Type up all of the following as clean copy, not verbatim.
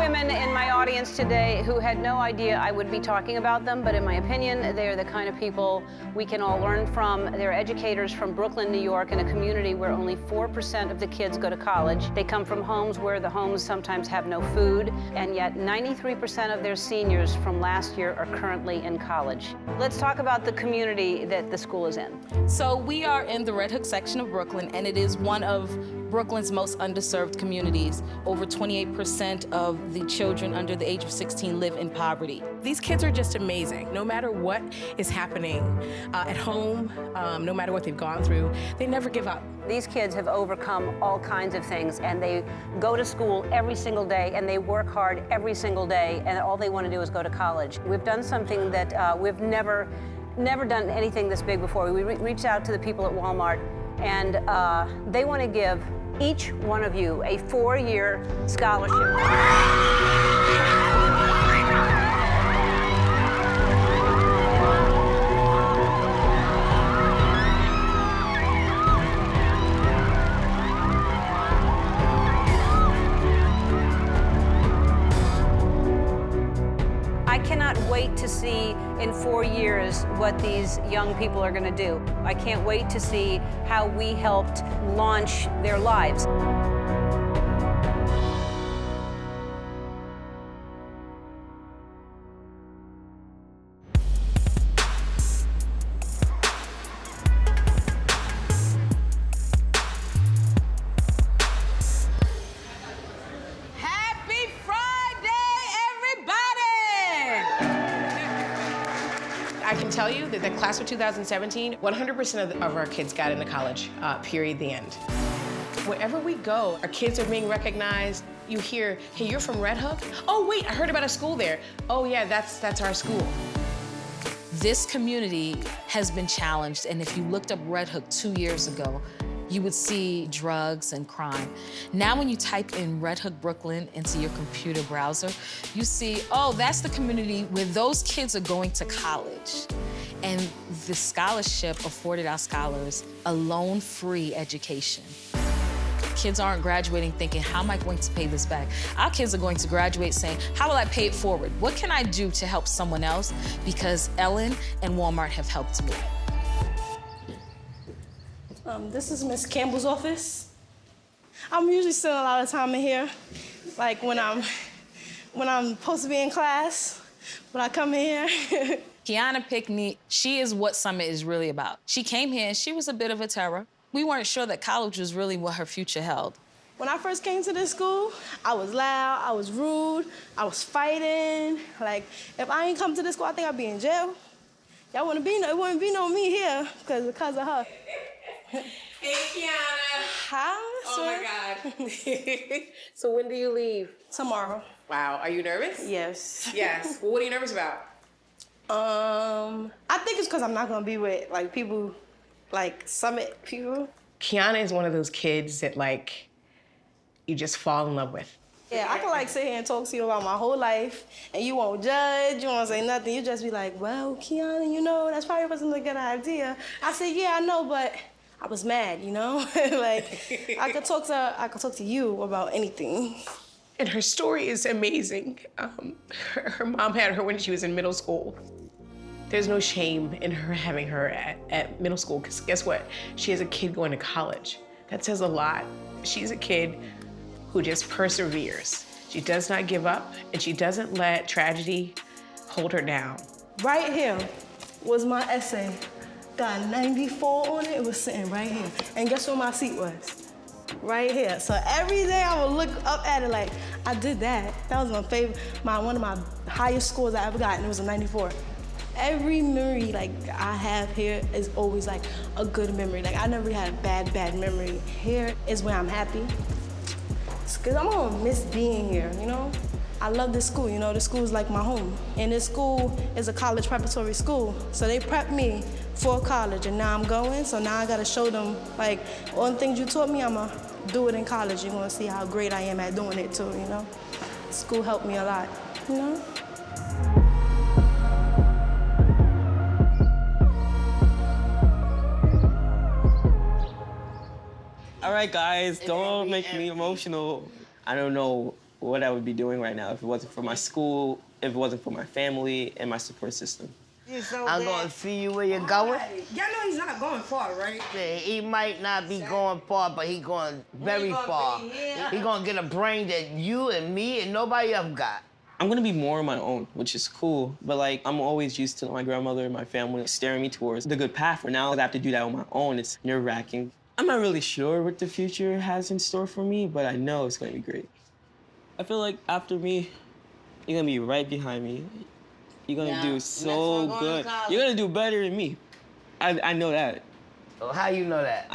women in my audience today who had no idea I would be talking about them, but in my opinion, they're the kind of people we can all learn from. They're educators from Brooklyn, New York, in a community where only 4% of the kids go to college. They come from homes where the homes sometimes have no food, and yet 93% of their seniors from last year are currently in college. Let's talk about the community that the school is in. So we are in the Red Hook section of Brooklyn, and it is one of Brooklyn's most underserved communities. Over 28% of the children under the age of 16 live in poverty. These kids are just amazing. No matter what is happening at home, no matter what they've gone through, they never give up. These kids have overcome all kinds of things, and they go to school every single day, and they work hard every single day, and all they want to do is go to college. We've done something that we've never done anything this big before. We reached out to the people at Walmart, and they want to give each one of you a 4-year scholarship. I cannot wait to see in 4 years what these young people are going to do. I can't wait to see how we helped launch their lives. I can tell you that the class of 2017, 100% of our kids got into college, period, the end. Wherever we go, our kids are being recognized. You hear, hey, you're from Red Hook? Oh, wait, I heard about a school there. Oh, yeah, that's our school. This community has been challenged, and if you looked up Red Hook 2 years ago, you would see drugs and crime. Now when you type in Red Hook, Brooklyn into your computer browser, you see, oh, that's the community where those kids are going to college. And the scholarship afforded our scholars a loan-free education. Kids aren't graduating thinking, how am I going to pay this back? Our kids are going to graduate saying, how will I pay it forward? What can I do to help someone else? Because Ellen and Walmart have helped me. This is Miss Campbell's office. I'm usually spending a lot of time in here, like when I'm supposed to be in class, when I come in here. Keanna Pinckney, she is what Summit is really about. She came here and she was a bit of a terror. We weren't sure that college was really what her future held. When I first came to this school, I was loud, I was rude, I was fighting. Like, if I ain't come to this school, I think I'd be in jail. It wouldn't be no me here because of her. Hey, Keanna. Hi, Oh, sir. my God. So when do you leave? Tomorrow. Wow, are you nervous? Yes. Yes. Well, what are you nervous about? I think it's because I'm not gonna be with like people, like Summit people. Keanna is one of those kids that like, you just fall in love with. Yeah, I can like sit here and talk to you about my whole life, and you won't judge, you won't say nothing. You just be like, well, Keanna, you know, that's probably wasn't a good idea. I said, yeah, I know, but I was mad, you know? Like, I could talk to you about anything. And her story is amazing. Her mom had her when she was in middle school. There's no shame in her having her at middle school, because guess what? She has a kid going to college. That says a lot. She's a kid who just perseveres. She does not give up, and she doesn't let tragedy hold her down. Right here was my essay. Got 94 on it, it was sitting right here. And guess where my seat was? Right here. So every day I would look up at it like, I did that. That was my favorite, one of my highest scores I ever got, and it was a 94. Every memory like I have here is always like a good memory. Like I never had a bad memory. Here is where I'm happy. Because I'm gonna miss being here, you know? I love this school, you know, this school is like my home. And this school is a college preparatory school. So they prepped me for college, and now I'm going, so now I gotta show them, like, all the things you taught me, I'm gonna do it in college. You're gonna see how great I am at doing it too, you know? School helped me a lot, you know? All right, guys, don't make me emotional. I don't know what I would be doing right now if it wasn't for my school, if it wasn't for my family and my support system. I'm gonna see you where you're going. Y'all know he's not going far, right? Yeah, he might not be going far, but he going very far. He gonna get a brain that you and me and nobody else got. I'm gonna be more on my own, which is cool, but like, I'm always used to my grandmother and my family steering me towards the good path. For now, I have to do that on my own. It's nerve-wracking. I'm not really sure what the future has in store for me, but I know it's gonna be great. I feel like after me, you're gonna be right behind me. You're gonna do so good. You're gonna do better than me. I know that. Oh, how you know that?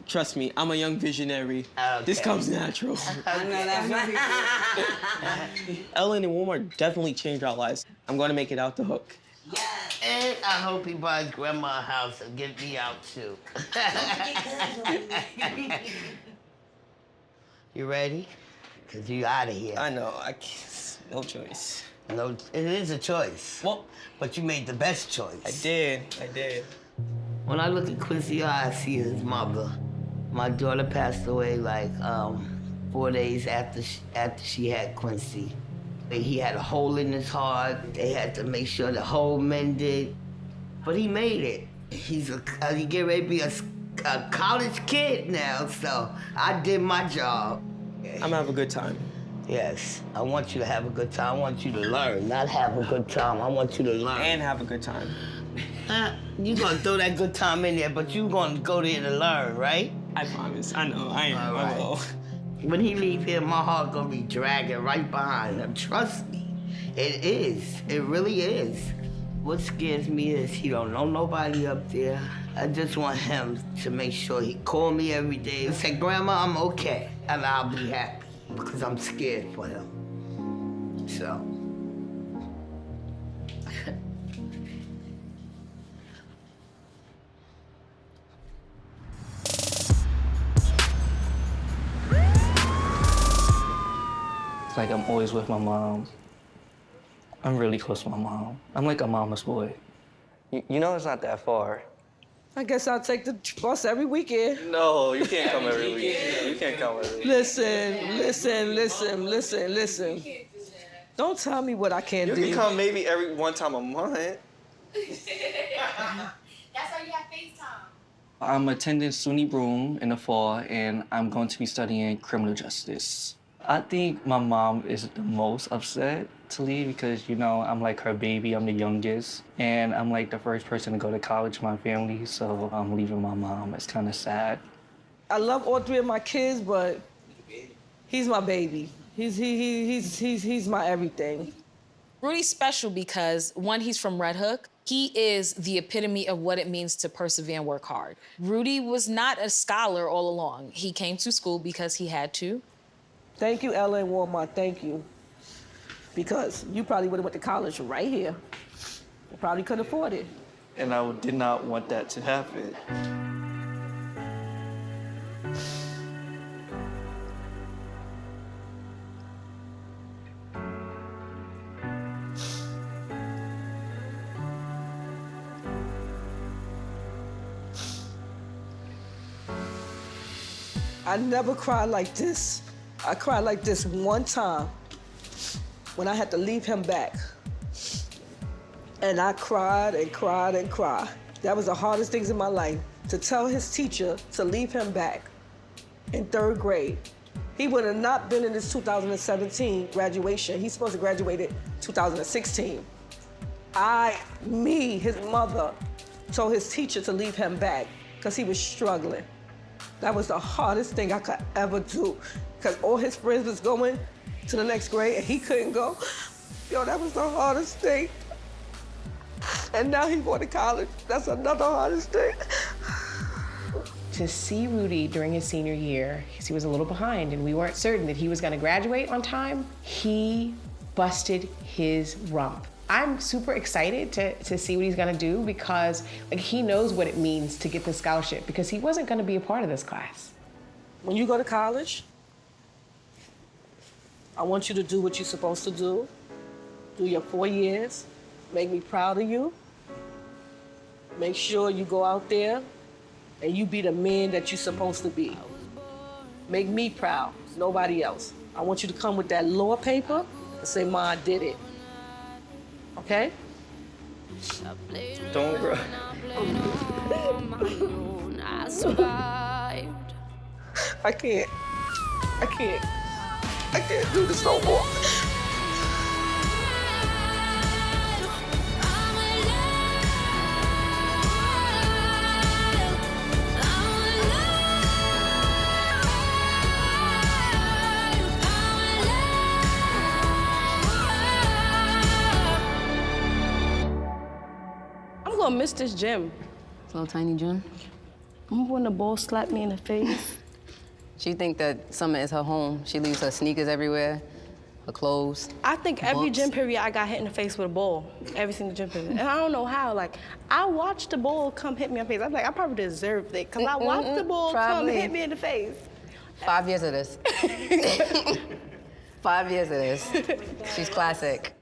Trust me, I'm a young visionary. Okay. This comes natural. I know that. Ellen and Walmart definitely changed our lives. I'm gonna make it out the hook. Yes. And I hope he buys grandma a house and get me out too. You ready? Cause you out of here. I know, I can't, no choice. No, it is a choice. Well, but you made the best choice. I did. When I look at Quincy, I see his mother. My daughter passed away like 4 days after she had Quincy. He had a hole in his heart. They had to make sure the hole mended, but he made it. He get ready to be a college kid now, so I did my job. I'm gonna have a good time. Yes, I want you to have a good time. I want you to learn, not have a good time. I want you to learn. And have a good time. You gonna throw that good time in there, but you gonna go there to learn, right? I promise. I know. I am. All right. I will. When he leave here, my heart gonna be dragging right behind him. Trust me. It is. It really is. What scares me is he don't know nobody up there. I just want him to make sure he call me every day and say, Grandma, I'm okay. And I'll be happy because I'm scared for him. So. It's like I'm always with my mom. I'm really close to my mom. I'm like a mama's boy. You know it's not that far. I guess I'll take the bus every weekend. No, you can't come every weekend. You can't come every weekend. Listen. Don't tell me what I can't do. You can come maybe every one time a month. That's why you have FaceTime. I'm attending SUNY Broome in the fall, and I'm going to be studying criminal justice. I think my mom is the most upset to leave because, you know, I'm like her baby, I'm the youngest, and I'm like the first person to go to college in my family, so I'm leaving my mom. It's kind of sad. I love all three of my kids, but he's my baby. He's my everything. Rudy's special because, one, he's from Red Hook. He is the epitome of what it means to persevere and work hard. Rudy was not a scholar all along. He came to school because he had to. Thank you, LA Walmart, thank you. Because you probably would have went to college right here. You probably couldn't afford it. And I did not want that to happen. I never cried like this. I cried like this one time when I had to leave him back. And I cried and cried and cried. That was the hardest things in my life, to tell his teacher to leave him back in 3rd grade. He would have not been in his 2017 graduation. He's supposed to graduate in 2016. His mother, told his teacher to leave him back because he was struggling. That was the hardest thing I could ever do, because all his friends was going to the next grade and he couldn't go. Yo, that was the hardest thing. And now he's going to college. That's another hardest thing. To see Rudy during his senior year, because he was a little behind and we weren't certain that he was gonna graduate on time, he busted his rump. I'm super excited to see what he's gonna do, because he knows what it means to get the scholarship, because he wasn't gonna be a part of this class. When you go to college, I want you to do what you're supposed to do. Do your 4 years. Make me proud of you. Make sure you go out there and you be the man that you're supposed to be. Make me proud. nobody else. I want you to come with that law paper and say, Ma, I did it. Okay? Don't cry. I can't do this no more. I'm gonna miss this gym. Little tiny gym. Remember when the ball slapped me in the face? She think that Summer is her home. She leaves her sneakers everywhere, her clothes. I think every books. gym period I got hit in the face with a ball. Every single gym period. And I don't know how. Like, I watched the ball come hit me in the face. I'm like, I probably deserved it, because I watched the ball come hit me in the face. 5 years of this. 5 years of this. She's classic.